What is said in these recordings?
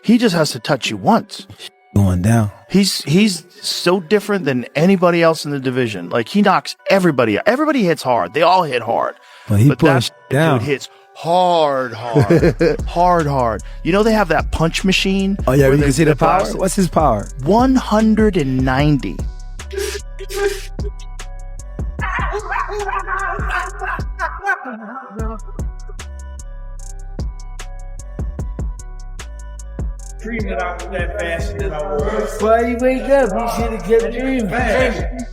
He just has to touch you once. Going down. He's so different than anybody else in the division. Like, he knocks everybody out. Everybody hits hard. They all hit hard. But that dude hits hard. hard. You know, they have that punch machine. Oh, yeah, you can see the power? What's his power? 190. Dreaming out with that fast that I was. Why you wake up? You should have kept dreaming. Fast.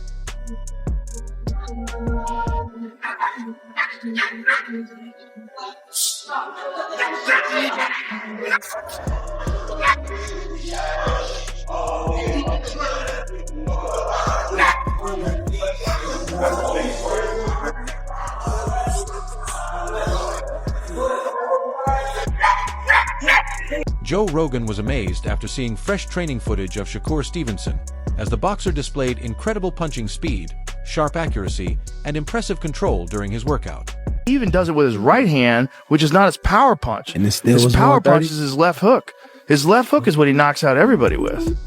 Joe Rogan was amazed after seeing fresh training footage of Shakur Stevenson, as the boxer displayed incredible punching speed, sharp accuracy, and impressive control during his workout. He even does it with his right hand, which is not his power punch. And it still his was power 130? punch is his left hook. His left hook is what he knocks out everybody with.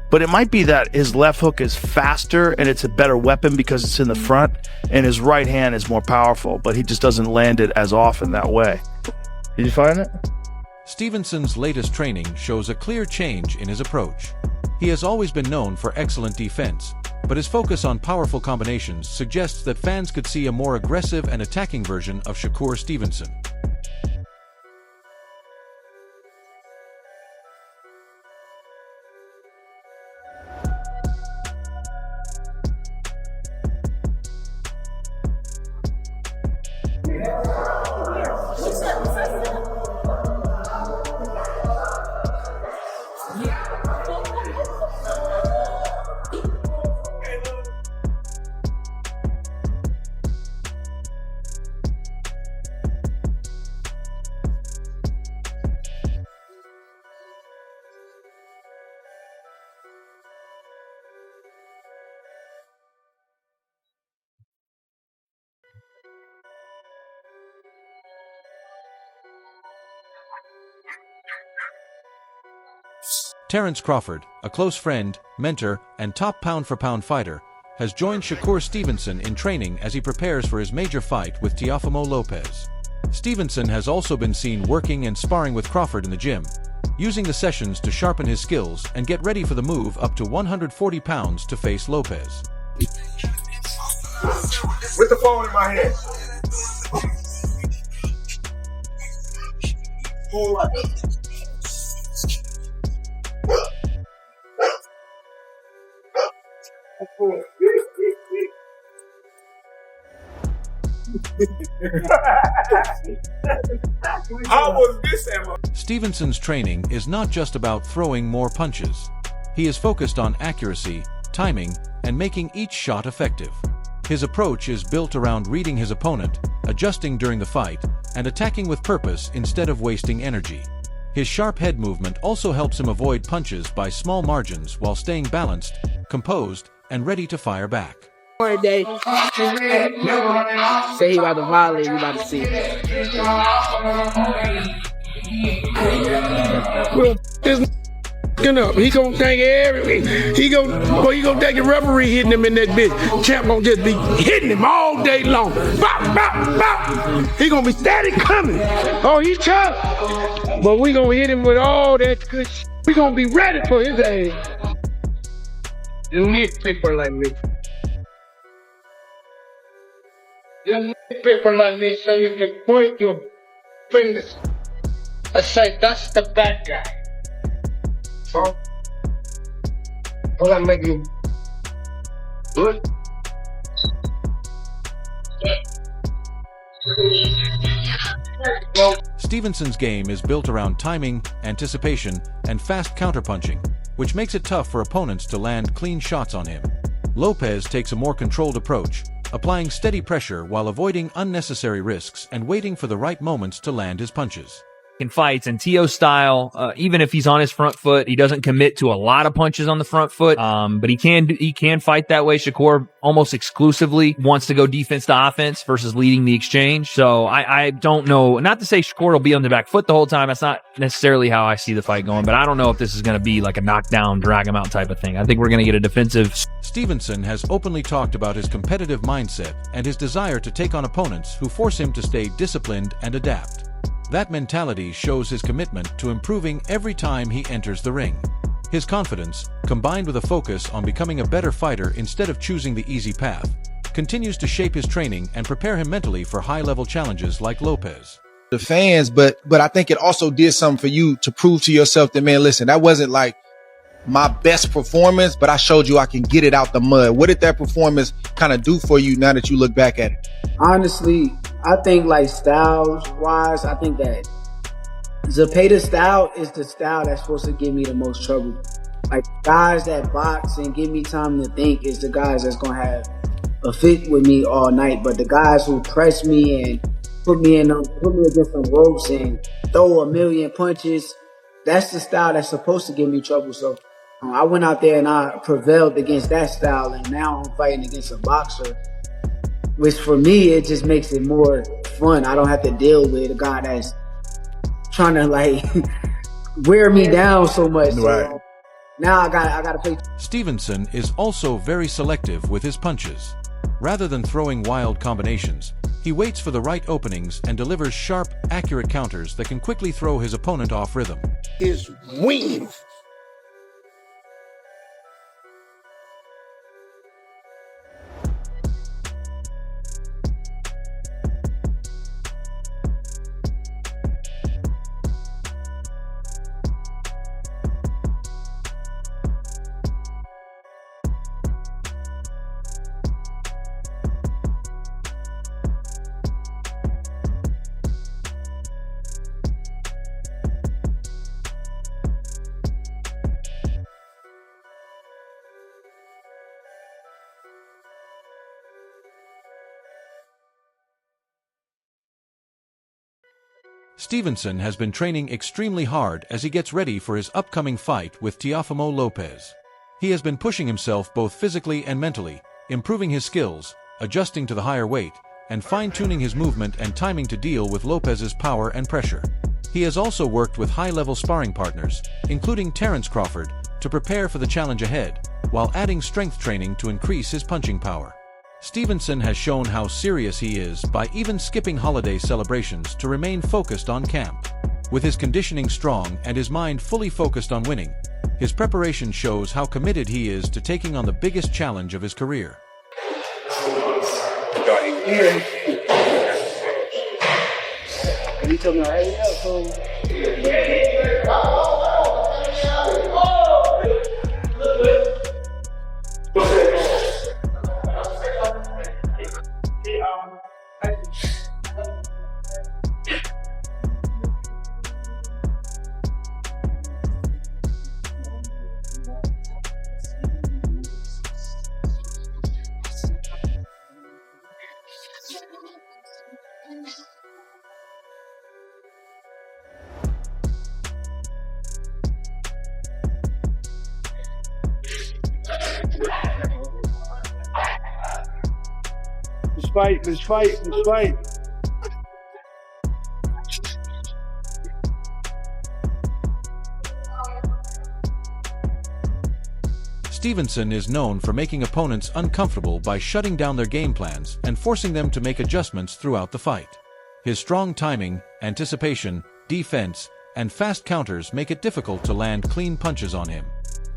But it might be that his left hook is faster and it's a better weapon because it's in the front, and his right hand is more powerful, but he just doesn't land it as often that way. Did you find it? Stevenson's latest training shows a clear change in his approach. He has always been known for excellent defense, but his focus on powerful combinations suggests that fans could see a more aggressive and attacking version of Shakur Stevenson. Terrence Crawford, a close friend, mentor, and top pound-for-pound fighter, has joined Shakur Stevenson in training as he prepares for his major fight with Teofimo Lopez. Stevenson has also been seen working and sparring with Crawford in the gym, using the sessions to sharpen his skills and get ready for the move up to 140 pounds to face Lopez. With the phone in my hand. How was this ever? Stevenson's training is not just about throwing more punches. He is focused on accuracy, timing, and making each shot effective. His approach is built around reading his opponent, adjusting during the fight, and attacking with purpose instead of wasting energy. His sharp head movement also helps him avoid punches by small margins while staying balanced, composed, and ready to fire back. One day, say he about to violate, you about to see. Well, this up. He gonna think he gonna think the referee hitting him in that bitch. Champ gonna just be hitting him all day long. Bop, bop, bop. He gonna be steady coming. Oh, he tough. But we gonna hit him with all that good shit. We gonna be ready for his ass. You need people like me. You need people like me so you can point your fingers and say, that's the bad guy. So, will I make you good? Stevenson's game is built around timing, anticipation, and fast counterpunching, which makes it tough for opponents to land clean shots on him. Lopez takes a more controlled approach, applying steady pressure while avoiding unnecessary risks and waiting for the right moments to land his punches. in fights. And T.O.'s style, even if he's on his front foot, he doesn't commit to a lot of punches on the front foot. But he can fight that way. Shakur almost exclusively wants to go defense to offense versus leading the exchange. So I don't know. Not to say Shakur will be on the back foot the whole time. That's not necessarily how I see the fight going. But I don't know if this is going to be like a knockdown, drag him out type of thing. I think we're going to get a defensive. Stevenson has openly talked about his competitive mindset and his desire to take on opponents who force him to stay disciplined and adapt. That mentality shows his commitment to improving every time he enters the ring. His confidence, combined with a focus on becoming a better fighter instead of choosing the easy path, continues to shape his training and prepare him mentally for high-level challenges like Lopez. The fans, but I think it also did something for you to prove to yourself that, man, listen, that wasn't like my best performance, but I showed you I can get it out the mud. What did that performance kind of do for you now that you look back at it? Honestly, I think like styles-wise, I think that Zepeda's style is the style that's supposed to give me the most trouble. Like guys that box and give me time to think is the guys that's gonna have a fit with me all night. But the guys who press me and put me against some ropes and throw a million punches, that's the style that's supposed to give me trouble. So I went out there and I prevailed against that style, and now I'm fighting against a boxer, which for me, it just makes it more fun. I don't have to deal with a guy that's trying to like wear me down so much. Right. So now I gotta play. Stevenson is also very selective with his punches. Rather than throwing wild combinations, he waits for the right openings and delivers sharp, accurate counters that can quickly throw his opponent off rhythm. His wings. Stevenson has been training extremely hard as he gets ready for his upcoming fight with Teofimo Lopez. He has been pushing himself both physically and mentally, improving his skills, adjusting to the higher weight, and fine-tuning his movement and timing to deal with Lopez's power and pressure. He has also worked with high-level sparring partners, including Terence Crawford, to prepare for the challenge ahead, while adding strength training to increase his punching power. Stevenson has shown how serious he is by even skipping holiday celebrations to remain focused on camp. With his conditioning strong and his mind fully focused on winning, his preparation shows how committed he is to taking on the biggest challenge of his career. You told me already, so Let's fight. Stevenson is known for making opponents uncomfortable by shutting down their game plans and forcing them to make adjustments throughout the fight. His strong timing, anticipation, defense, and fast counters make it difficult to land clean punches on him.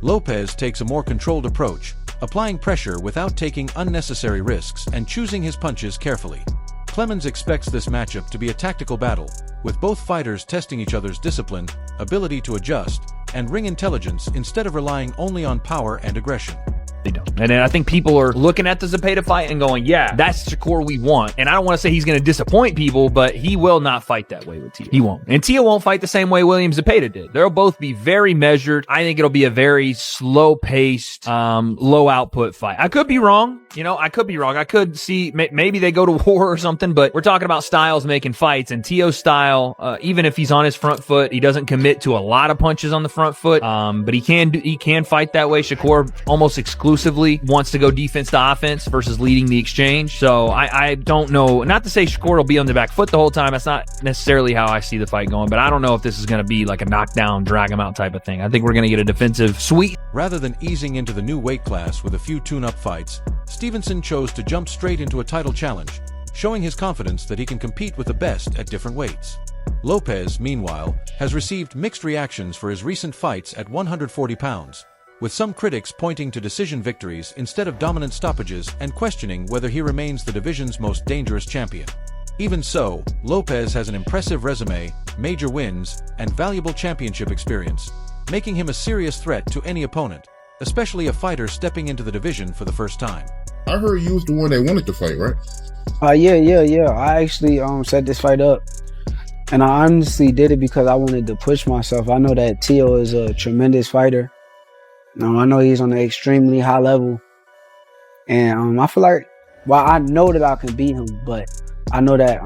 Lopez takes a more controlled approach, applying pressure without taking unnecessary risks and choosing his punches carefully. Clemens expects this matchup to be a tactical battle, with both fighters testing each other's discipline, ability to adjust, and ring intelligence instead of relying only on power and aggression. They don't. And then I think people are looking at the Zepeda fight and going, yeah, that's Shakur we want. And I don't want to say he's going to disappoint people, but he will not fight that way with Tia. He won't. And Tia won't fight the same way William Zepeda did. They'll both be very measured. I think it'll be a very slow-paced, low-output fight. I could be wrong. I could be wrong. I could see maybe they go to war or something, but we're talking about styles making fights. And Tio's style, even if he's on his front foot, he doesn't commit to a lot of punches on the front foot, but he can fight that way. Shakur almost exclusively wants to go defense to offense versus leading the exchange. So I don't know. Not to say Shakur will be on the back foot the whole time. That's not necessarily how I see the fight going, but I don't know if this is going to be like a knockdown, drag him out type of thing. I think we're going to get a defensive sweep. Rather than easing into the new weight class with a few tune-up fights, Stevenson chose to jump straight into a title challenge, showing his confidence that he can compete with the best at different weights. Lopez, meanwhile, has received mixed reactions for his recent fights at 140 pounds, with some critics pointing to decision victories instead of dominant stoppages and questioning whether he remains the division's most dangerous champion. Even so, Lopez has an impressive resume, major wins, and valuable championship experience, making him a serious threat to any opponent, especially a fighter stepping into the division for the first time. I heard you was the one that wanted to fight, right? Yeah. I actually set this fight up. And I honestly did it because I wanted to push myself. I know that Tio is a tremendous fighter. I know he's on an extremely high level. And I feel like, well, I know that I can beat him, but I know that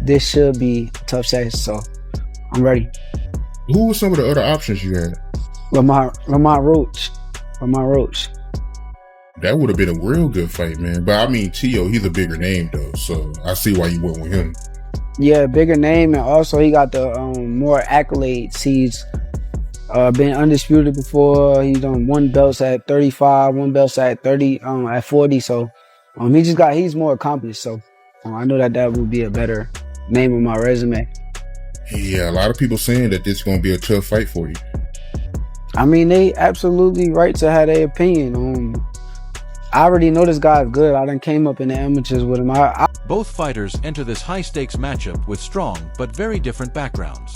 this should be a tough session, so I'm ready. Who were some of the other options you had? Lamar Roach. That would have been a real good fight, man. But I mean, Tio, he's a bigger name, though, so I see why you went with him. Yeah, bigger name, and also he got the more accolades. He's been undisputed before. He's done one belts at 35, one belts at 30, at 40. So he's more accomplished. So I know that would be a better name on my resume. Yeah, a lot of people saying that this is going to be a tough fight for you. I mean, they absolutely right to have their opinion. I already know this guy's good. I done came up in the amateurs with him. Both fighters enter this high-stakes matchup with strong but very different backgrounds.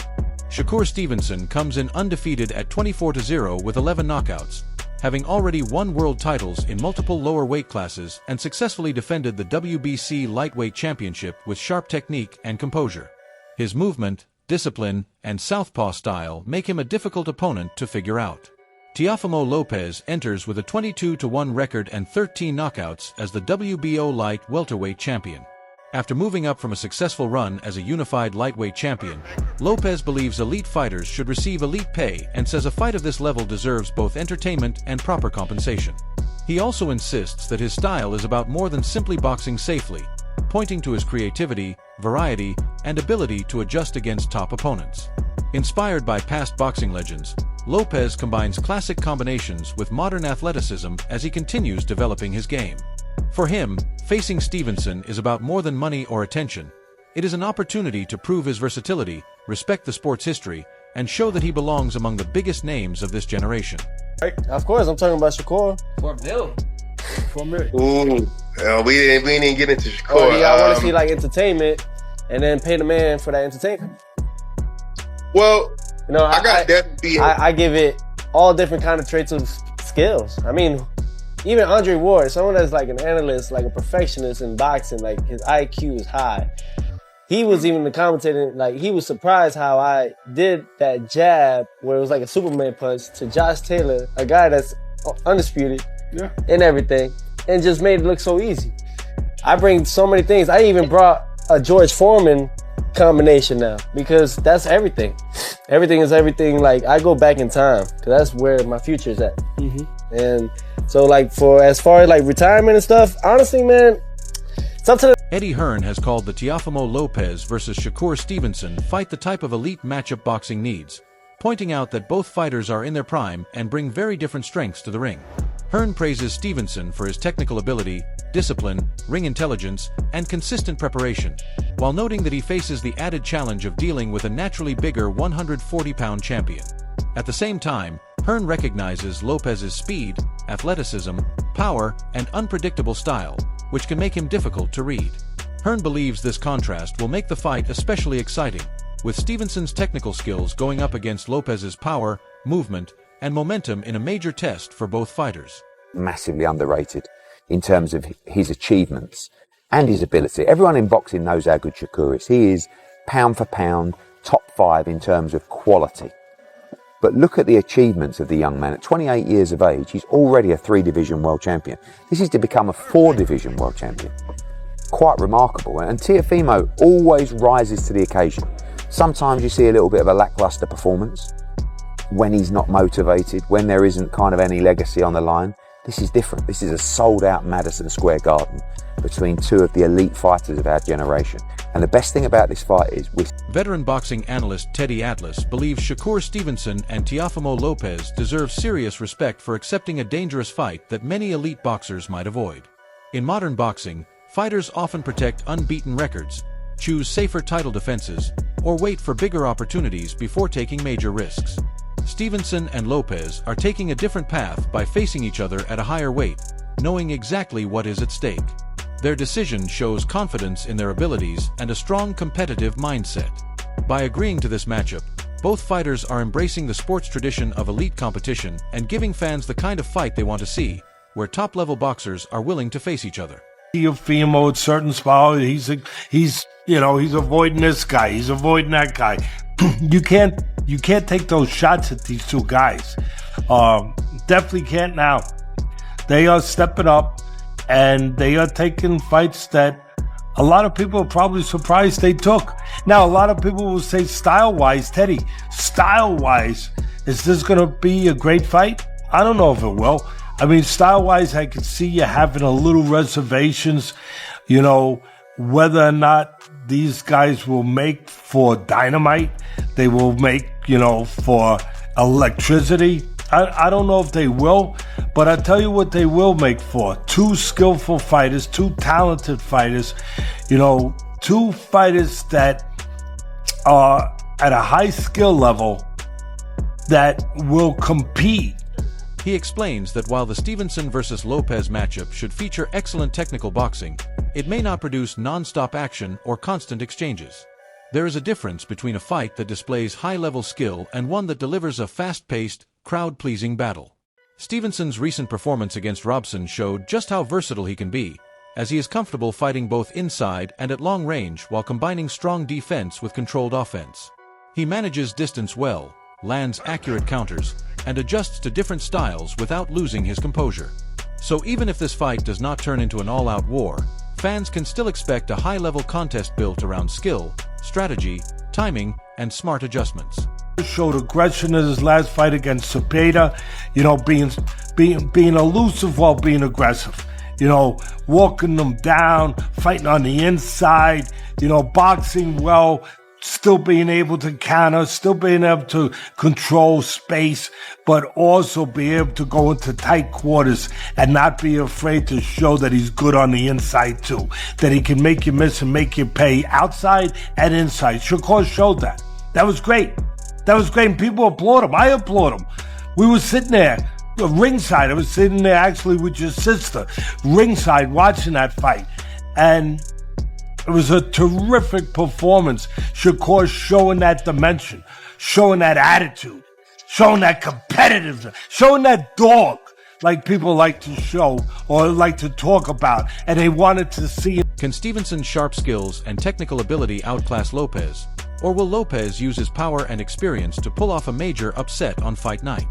Shakur Stevenson comes in undefeated at 24-0 with 11 knockouts, having already won world titles in multiple lower weight classes and successfully defended the WBC lightweight championship with sharp technique and composure. His movement, discipline, and southpaw style make him a difficult opponent to figure out. Teofimo Lopez enters with a 22-1 record and 13 knockouts as the WBO light welterweight champion. After moving up from a successful run as a unified lightweight champion, Lopez believes elite fighters should receive elite pay and says a fight of this level deserves both entertainment and proper compensation. He also insists that his style is about more than simply boxing safely, pointing to his creativity, variety, and ability to adjust against top opponents. Inspired by past boxing legends, Lopez combines classic combinations with modern athleticism as he continues developing his game. For him, facing Stevenson is about more than money or attention. It is an opportunity to prove his versatility, respect the sport's history, and show that he belongs among the biggest names of this generation. Of course, I'm talking about Shakur. $4 million. Ooh, we didn't get into Shakur. Oh, yeah, I want to see like entertainment, and then pay the man for that entertainment. Well, I give it all different kind of traits of skills. I mean, even Andre Ward, someone that's like an analyst, like a perfectionist in boxing, like his IQ is high. He was even the commentator, like he was surprised how I did that jab where it was like a Superman punch to Josh Taylor, a guy that's undisputed and everything, and just made it look so easy. I bring so many things. I even brought a George Foreman combination now because that's everything. Everything is everything. Like I go back in time because that's where my future is at. And so like as far as like retirement and stuff, honestly, man, it's up to the Eddie Hearn has called the Teofimo Lopez versus Shakur Stevenson fight the type of elite matchup boxing needs, pointing out that both fighters are in their prime and bring very different strengths to the ring. Hearn praises Stevenson for his technical ability, discipline, ring intelligence, and consistent preparation, while noting that he faces the added challenge of dealing with a naturally bigger 140-pound champion. At the same time, Hearn recognizes Lopez's speed, athleticism, power, and unpredictable style, which can make him difficult to read. Hearn believes this contrast will make the fight especially exciting, with Stevenson's technical skills going up against Lopez's power, movement, and momentum in a major test for both fighters. massively underrated in terms of his achievements and his ability. Everyone in boxing knows how good Shakur is. He is pound for pound, top 5 in terms of quality. But look at the achievements of the young man. At 28 years of age, he's already a 3-division world champion. This is to become a 4-division world champion. Quite remarkable. And Teofimo always rises to the occasion. Sometimes you see a little bit of a lackluster performance when he's not motivated, when there isn't kind of any legacy on the line. This is different. This is a sold-out Madison Square Garden between 2 of the elite fighters of our generation. And the best thing about this fight is veteran boxing analyst Teddy Atlas believes Shakur Stevenson and Teofimo Lopez deserve serious respect for accepting a dangerous fight that many elite boxers might avoid. In modern boxing, fighters often protect unbeaten records, choose safer title defenses, or wait for bigger opportunities before taking major risks. Stevenson and Lopez are taking a different path by facing each other at a higher weight, knowing exactly what is at stake. Their decision shows confidence in their abilities and a strong competitive mindset. By agreeing to this matchup, both fighters are embracing the sports tradition of elite competition and giving fans the kind of fight they want to see, where top-level boxers are willing to face each other. Teofimo at certain spot, he's avoiding this guy, he's avoiding that guy. You can't take those shots at these 2 guys. Definitely can't now. They are stepping up, and they are taking fights that a lot of people are probably surprised they took. Now, a lot of people will say style-wise, Teddy, style-wise, is this going to be a great fight? I don't know if it will. I mean, style-wise, I could see you having a little reservations, whether or not these guys will make for dynamite, they will make, for electricity. I don't know if they will, but I tell you what they will make for. 2 skillful fighters, 2 talented fighters, 2 fighters that are at a high skill level that will compete. He explains that while the Stevenson versus Lopez matchup should feature excellent technical boxing, it may not produce non-stop action or constant exchanges. There is a difference between a fight that displays high-level skill and one that delivers a fast-paced, crowd-pleasing battle. Stevenson's recent performance against Robson showed just how versatile he can be, as he is comfortable fighting both inside and at long range while combining strong defense with controlled offense. He manages distance well, lands accurate counters, and adjusts to different styles without losing his composure. So even if this fight does not turn into an all-out war, fans can still expect a high-level contest built around skill, strategy, timing, and smart adjustments. Showed aggression in his last fight against Cepeda, being elusive while being aggressive, walking them down, fighting on the inside, boxing well, still being able to counter, still being able to control space, but also be able to go into tight quarters and not be afraid to show that he's good on the inside too, that he can make you miss and make you pay outside and inside. Shakur showed that. That was great. That was great, and people applaud him. I applaud him. We were sitting there, ringside. I was sitting there actually with your sister, ringside, watching that fight. And it was a terrific performance. Shakur showing that dimension, showing that attitude, showing that competitiveness, showing that dog like people like to show or like to talk about, and they wanted to see him. Can Stevenson's sharp skills and technical ability outclass Lopez? Or will Lopez use his power and experience to pull off a major upset on fight night?